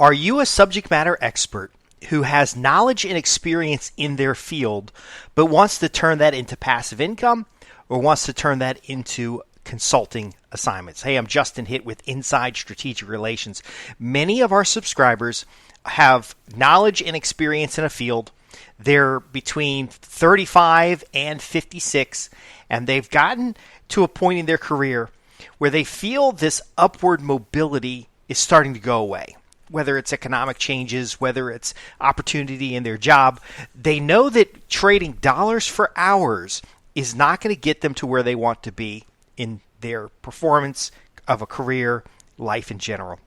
Are you a subject matter expert who has knowledge and experience in their field, but wants to turn that into passive income or wants to turn that into consulting assignments? Hey, I'm Justin Hitt with Inside Strategic Relations. Many of our subscribers have knowledge and experience in a field. They're between 35 and 56, and they've gotten to a point in their career where they feel this upward mobility is starting to go away. Whether it's economic changes, whether it's opportunity in their job, they know that trading dollars for hours is not going to get them to where they want to be in their performance of a career, life in general.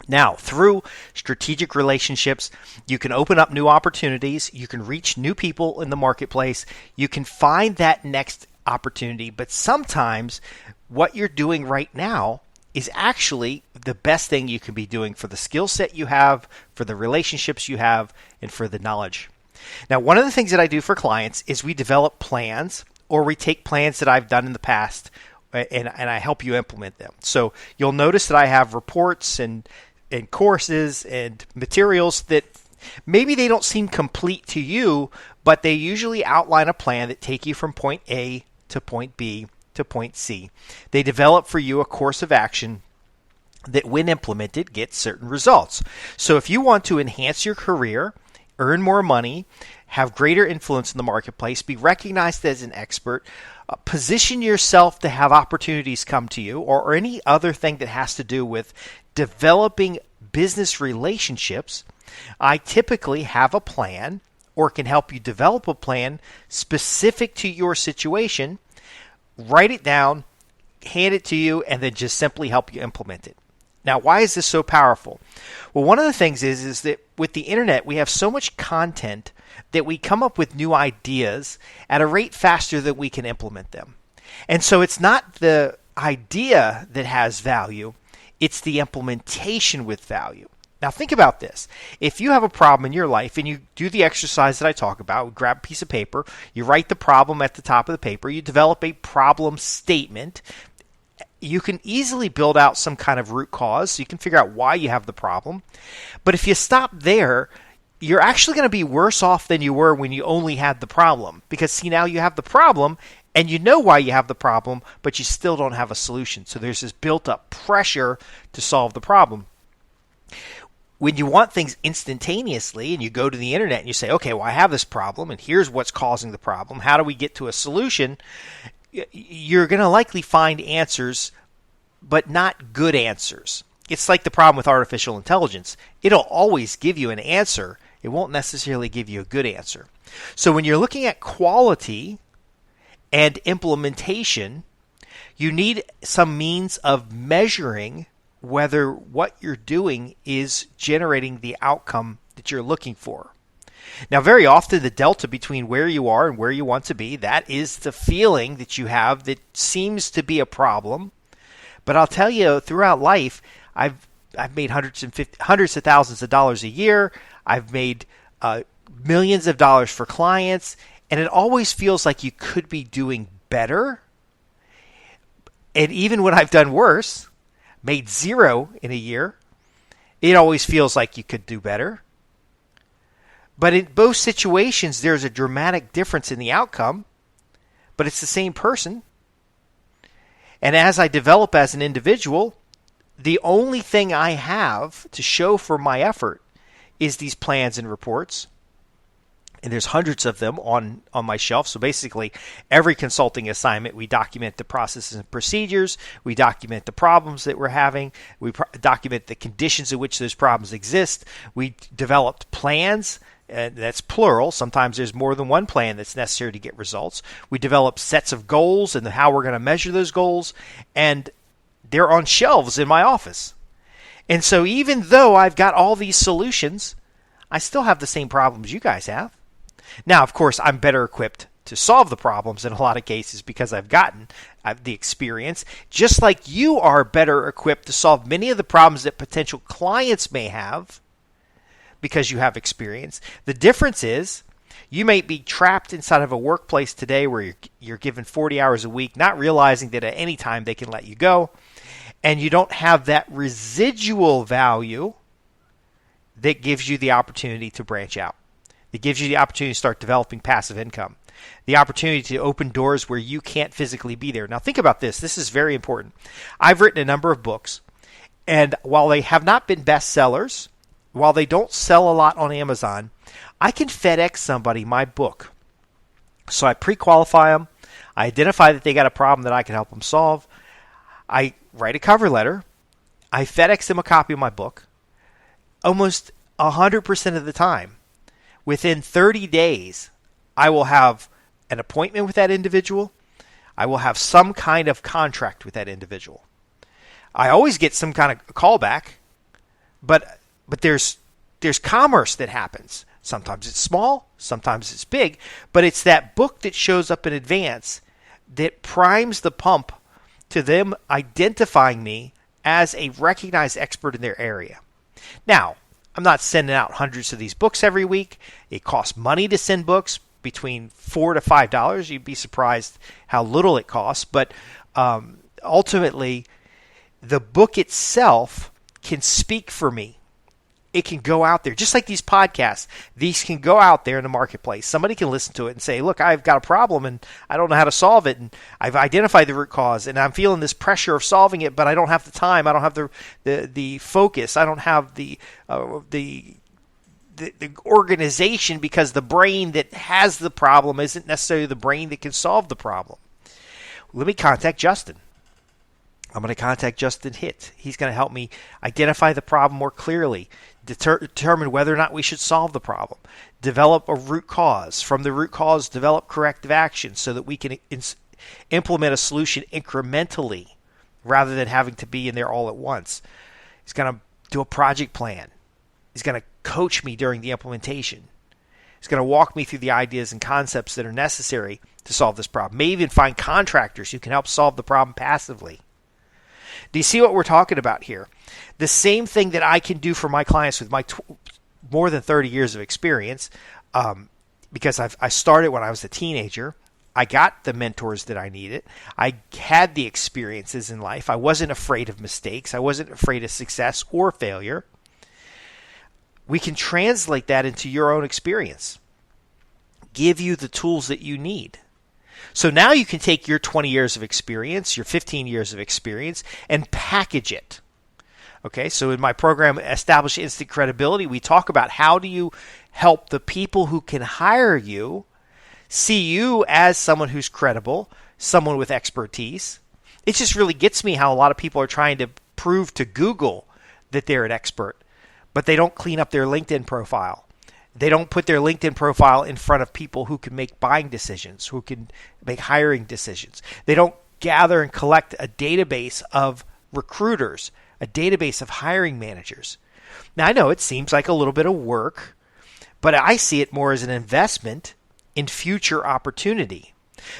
Now, through strategic relationships, you can open up new opportunities, you can reach new people in the marketplace, you can find that next opportunity, but sometimes what you're doing right now is actually the best thing you can be doing for the skill set you have, for the relationships you have, and for the knowledge. Now, one of the things that I do for clients is we develop plans, or we take plans that I've done in the past and I help you implement them. So you'll notice that I have reports and courses and materials that maybe they don't seem complete to you, but they usually outline a plan that take you from point A to point B to point C. They develop for you a course of action that, when implemented, gets certain results. So if you want to enhance your career, earn more money, have greater influence in the marketplace, be recognized as an expert, position yourself to have opportunities come to you, or any other thing that has to do with developing business relationships, I typically have a plan or can help you develop a plan specific to your situation, write it down, hand it to you, and then just simply help you implement it. Now, why is this so powerful? Well, one of the things is that with the internet, we have so much content that we come up with new ideas at a rate faster than we can implement them. And so it's not the idea that has value, it's the implementation with value. Now think about this. If you have a problem in your life and you do the exercise that I talk about, grab a piece of paper, you write the problem at the top of the paper, you develop a problem statement, you can easily build out some kind of root cause, so you can figure out why you have the problem. But if you stop there, you're actually going to be worse off than you were when you only had the problem. Because see, now you have the problem and you know why you have the problem, but you still don't have a solution. So there's this built up pressure to solve the problem. When you want things instantaneously and you go to the internet and you say, okay, well, I have this problem and here's what's causing the problem. How do we get to a solution? You're going to likely find answers, but not good answers. It's like the problem with artificial intelligence. It'll always give you an answer. It won't necessarily give you a good answer. So when you're looking at quality and implementation, you need some means of measuring whether what you're doing is generating the outcome that you're looking for. Now, very often the delta between where you are and where you want to be, that is the feeling that you have that seems to be a problem. But I'll tell you, throughout life, I've made hundreds of thousands of dollars a year. I've made millions of dollars for clients, and it always feels like you could be doing better. And even when I've done worse, made zero in a year, it always feels like you could do better. But in both situations, there's a dramatic difference in the outcome, but it's the same person. And as I develop as an individual, the only thing I have to show for my effort is these plans and reports. And there's hundreds of them on my shelf. So basically, every consulting assignment, we document the processes and procedures. We document the problems that we're having. We document the conditions in which those problems exist. We developed plans. And that's plural. Sometimes there's more than one plan that's necessary to get results. We develop sets of goals and how we're going to measure those goals. And they're on shelves in my office. And so even though I've got all these solutions, I still have the same problems you guys have. Now, of course, I'm better equipped to solve the problems in a lot of cases because I've gotten the experience, just like you are better equipped to solve many of the problems that potential clients may have because you have experience. The difference is you may be trapped inside of a workplace today where you're given 40 hours a week, not realizing that at any time they can let you go, and you don't have that residual value that gives you the opportunity to branch out. It gives you the opportunity to start developing passive income, the opportunity to open doors where you can't physically be there. Now think about this. This is very important. I've written a number of books, and while they have not been bestsellers, while they don't sell a lot on Amazon, I can FedEx somebody my book. So I pre-qualify them. I identify that they got a problem that I can help them solve. I write a cover letter. I FedEx them a copy of my book. Almost 100% of the time, within 30 days, I will have an appointment with that individual. I will have some kind of contract with that individual. I always get some kind of callback, but there's commerce that happens. Sometimes it's small, sometimes it's big, but it's that book that shows up in advance that primes the pump to them identifying me as a recognized expert in their area. Now, I'm not sending out hundreds of these books every week. It costs money to send books, between $4 to $5. You'd be surprised how little it costs. But ultimately, the book itself can speak for me. It can go out there, just like these podcasts. These can go out there in the marketplace. Somebody can listen to it and say, look, I've got a problem and I don't know how to solve it. And I've identified the root cause and I'm feeling this pressure of solving it, but I don't have the time. I don't have the focus. I don't have the organization, because the brain that has the problem isn't necessarily the brain that can solve the problem. Let me contact Justin. I'm going to contact Justin Hitt. He's going to help me identify the problem more clearly, determine whether or not we should solve the problem, develop a root cause. From the root cause, develop corrective action so that we can implement a solution incrementally rather than having to be in there all at once. He's going to do a project plan. He's going to coach me during the implementation. He's going to walk me through the ideas and concepts that are necessary to solve this problem. May even find contractors who can help solve the problem passively. Do you see what we're talking about here? The same thing that I can do for my clients with my more than 30 years of experience, because I started when I was a teenager. I got the mentors that I needed. I had the experiences in life. I wasn't afraid of mistakes. I wasn't afraid of success or failure. We can translate that into your own experience. Give you the tools that you need. So now you can take your 20 years of experience, your 15 years of experience, and package it. Okay, so in my program, Establish Instant Credibility, we talk about how do you help the people who can hire you see you as someone who's credible, someone with expertise. It just really gets me how a lot of people are trying to prove to Google that they're an expert, but they don't clean up their LinkedIn profile. They don't put their LinkedIn profile in front of people who can make buying decisions, who can make hiring decisions. They don't gather and collect a database of recruiters, a database of hiring managers. Now, I know it seems like a little bit of work, but I see it more as an investment in future opportunity.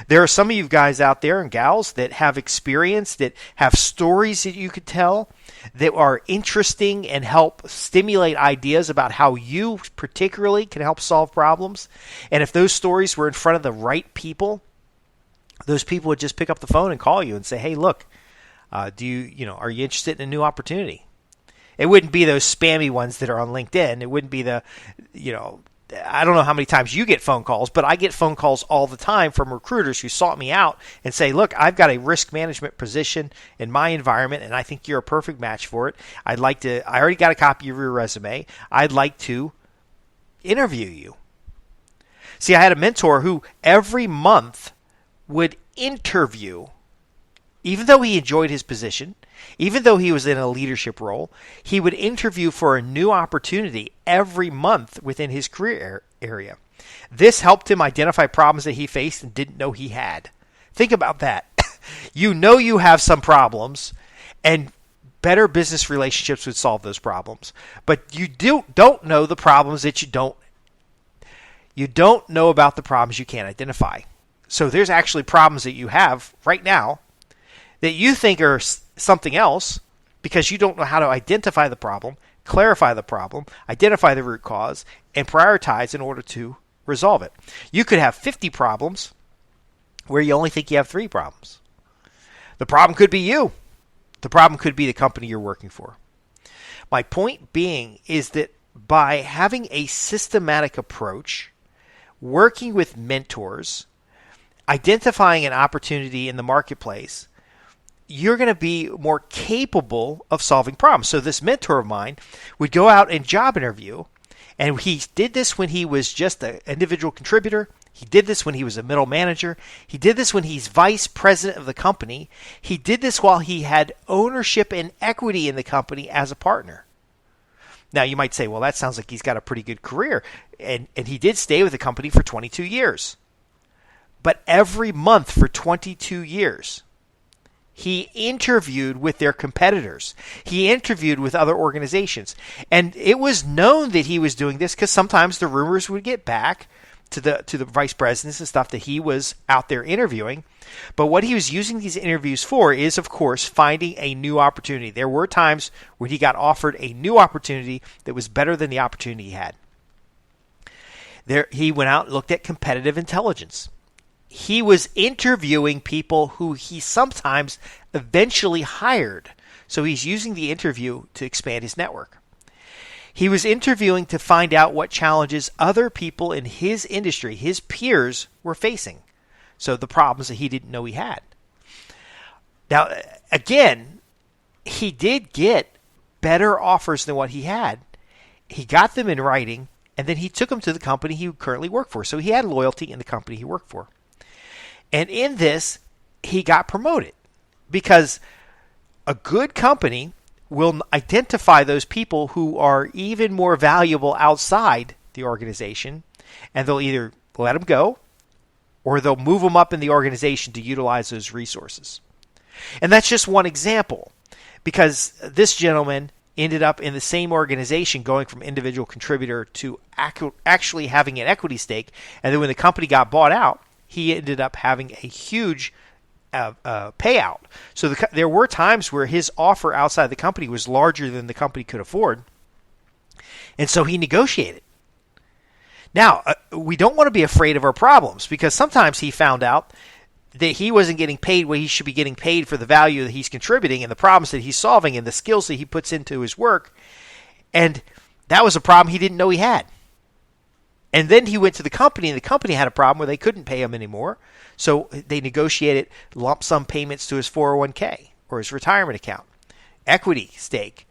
There are some of you guys out there and gals that have experience, that have stories that you could tell, that are interesting and help stimulate ideas about how you particularly can help solve problems. And if those stories were in front of the right people, those people would just pick up the phone and call you and say, hey, look, are you interested in a new opportunity? It wouldn't be those spammy ones that are on LinkedIn. It wouldn't be I don't know how many times you get phone calls, but I get phone calls all the time from recruiters who sought me out and say, look, I've got a risk management position in my environment and I think you're a perfect match for it. I already got a copy of your resume. I'd like to interview you. See, I had a mentor who every month would interview, even though he enjoyed his position, even though he was in a leadership role, he would interview for a new opportunity every month within his career area. This helped him identify problems that he faced and didn't know he had. Think about that. You have some problems, and better business relationships would solve those problems. But you don't know the problems that you don't know about the problems you can't identify. So there's actually problems that you have right now that you think are something else because you don't know how to identify the problem, clarify the problem, identify the root cause, and prioritize in order to resolve it. You could have 50 problems where you only think you have 3 problems. The problem could be you. The problem could be the company you're working for. My point being is that by having a systematic approach, working with mentors, identifying an opportunity in the marketplace, you're going to be more capable of solving problems. So this mentor of mine would go out and job interview, and he did this when he was just an individual contributor. He did this when he was a middle manager. He did this when he's vice president of the company. He did this while he had ownership and equity in the company as a partner. Now, you might say, well, that sounds like he's got a pretty good career. And he did stay with the company for 22 years. But every month for 22 years, he interviewed with their competitors. He interviewed with other organizations. And it was known that he was doing this because sometimes the rumors would get back to the vice presidents and stuff that he was out there interviewing. But what he was using these interviews for is, of course, finding a new opportunity. There were times when he got offered a new opportunity that was better than the opportunity he had. There, he went out and looked at competitive intelligence. He was interviewing people who he sometimes eventually hired. So he's using the interview to expand his network. He was interviewing to find out what challenges other people in his industry, his peers, were facing. So the problems that he didn't know he had. Now, again, he did get better offers than what he had. He got them in writing, and then he took them to the company he currently worked for. So he had loyalty in the company he worked for. And in this, he got promoted because a good company will identify those people who are even more valuable outside the organization, and they'll either let them go or they'll move them up in the organization to utilize those resources. And that's just one example, because this gentleman ended up in the same organization going from individual contributor to actually having an equity stake, and then when the company got bought out, he ended up having a huge payout. So there were times where his offer outside the company was larger than the company could afford, and so he negotiated. Now, we don't want to be afraid of our problems, because sometimes he found out that he wasn't getting paid what he should be getting paid for the value that he's contributing and the problems that he's solving and the skills that he puts into his work, and that was a problem he didn't know he had. And then he went to the company, and the company had a problem where they couldn't pay him anymore. So they negotiated lump sum payments to his 401k or his retirement account, equity stake,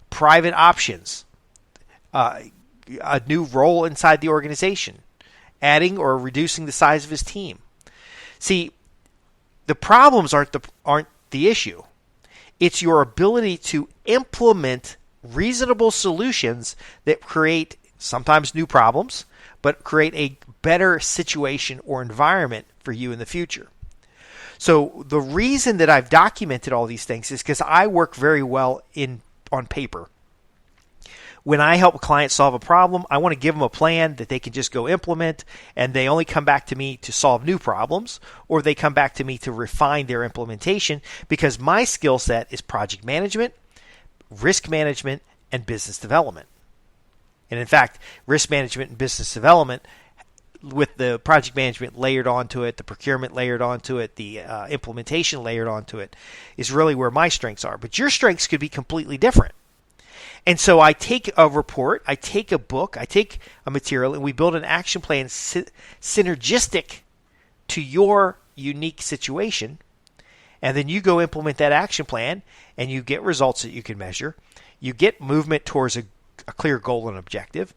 private options, a new role inside the organization, adding or reducing the size of his team. See, the problems aren't the issue. It's your ability to implement reasonable solutions that create sometimes new problems, but create a better situation or environment for you in the future. So the reason that I've documented all these things is because I work very well on paper. When I help a client solve a problem, I want to give them a plan that they can just go implement, and they only come back to me to solve new problems, or they come back to me to refine their implementation, because my skill set is project management, risk management, and business development. And in fact, risk management and business development, with the project management layered onto it, the procurement layered onto it, the implementation layered onto it, is really where my strengths are. But your strengths could be completely different. And so I take a report, I take a book, I take a material, and we build an action plan synergistic to your unique situation. And then you go implement that action plan, and you get results that you can measure. You get movement towards a clear goal and objective.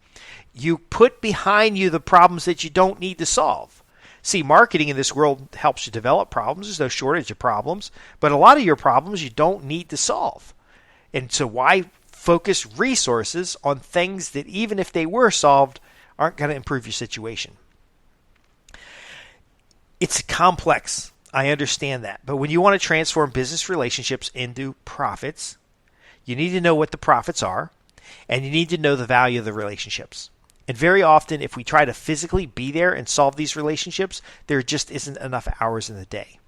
You put behind you the problems that you don't need to solve. See, marketing in this world helps you develop problems. There's no shortage of problems, but a lot of your problems you don't need to solve. And so why focus resources on things that, even if they were solved, aren't going to improve your situation? It's complex. I understand that. But when you want to transform business relationships into profits, you need to know what the profits are, and you need to know the value of the relationships. And very often, if we try to physically be there and solve these relationships, there just isn't enough hours in the day.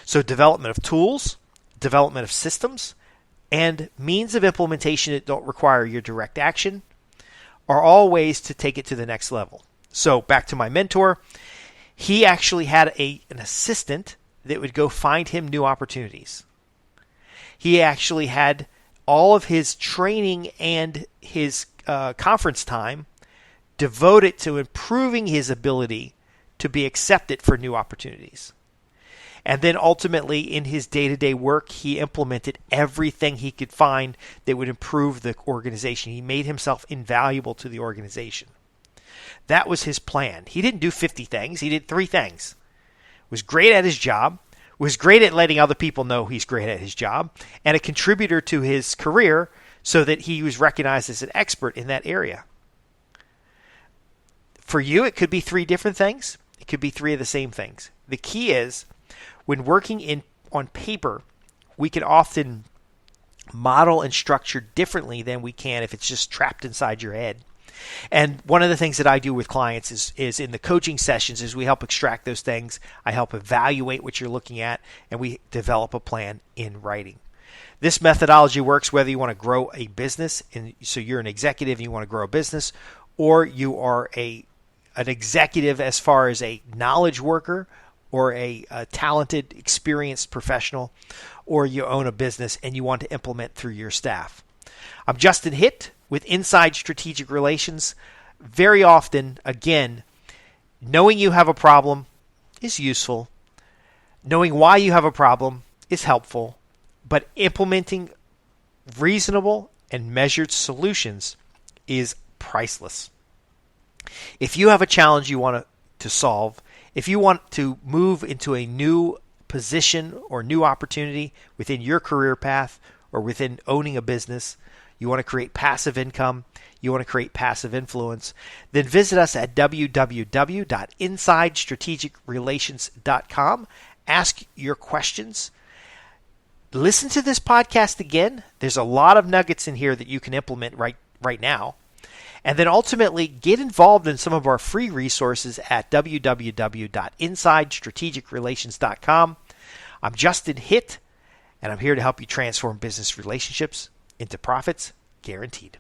So development of tools, development of systems, and means of implementation that don't require your direct action are all ways to take it to the next level. So back to my mentor, he actually had an assistant that would go find him new opportunities. He actually had all of his training and his conference time, devote it to improving his ability to be accepted for new opportunities. And then ultimately in his day-to-day work, he implemented everything he could find that would improve the organization. He made himself invaluable to the organization. That was his plan. He didn't do 50 things. He did 3 things. Was great at his job, was great at letting other people know he's great at his job, and a contributor to his career so that he was recognized as an expert in that area. For you, it could be 3 different things. It could be 3 of the same things. The key is, when working on paper, we can often model and structure differently than we can if it's just trapped inside your head. And one of the things that I do with clients is in the coaching sessions is we help extract those things. I help evaluate what you're looking at, and we develop a plan in writing. This methodology works whether you want to grow a business, and so you're an executive and you want to grow a business, or you are an executive as far as a knowledge worker, or a talented, experienced professional, or you own a business and you want to implement through your staff. I'm Justin Hitt with Inside Strategic Relations. Very often, again, knowing you have a problem is useful. Knowing why you have a problem is helpful. But implementing reasonable and measured solutions is priceless. If you have a challenge you want to solve, if you want to move into a new position or new opportunity within your career path or within owning a business, you want to create passive income, you want to create passive influence, then visit us at www.insidestrategicrelations.com. Ask your questions. Listen to this podcast again. There's a lot of nuggets in here that you can implement right now. And then ultimately get involved in some of our free resources at www.insidestrategicrelations.com. I'm Justin Hitt, and I'm here to help you transform business relationships into profits guaranteed.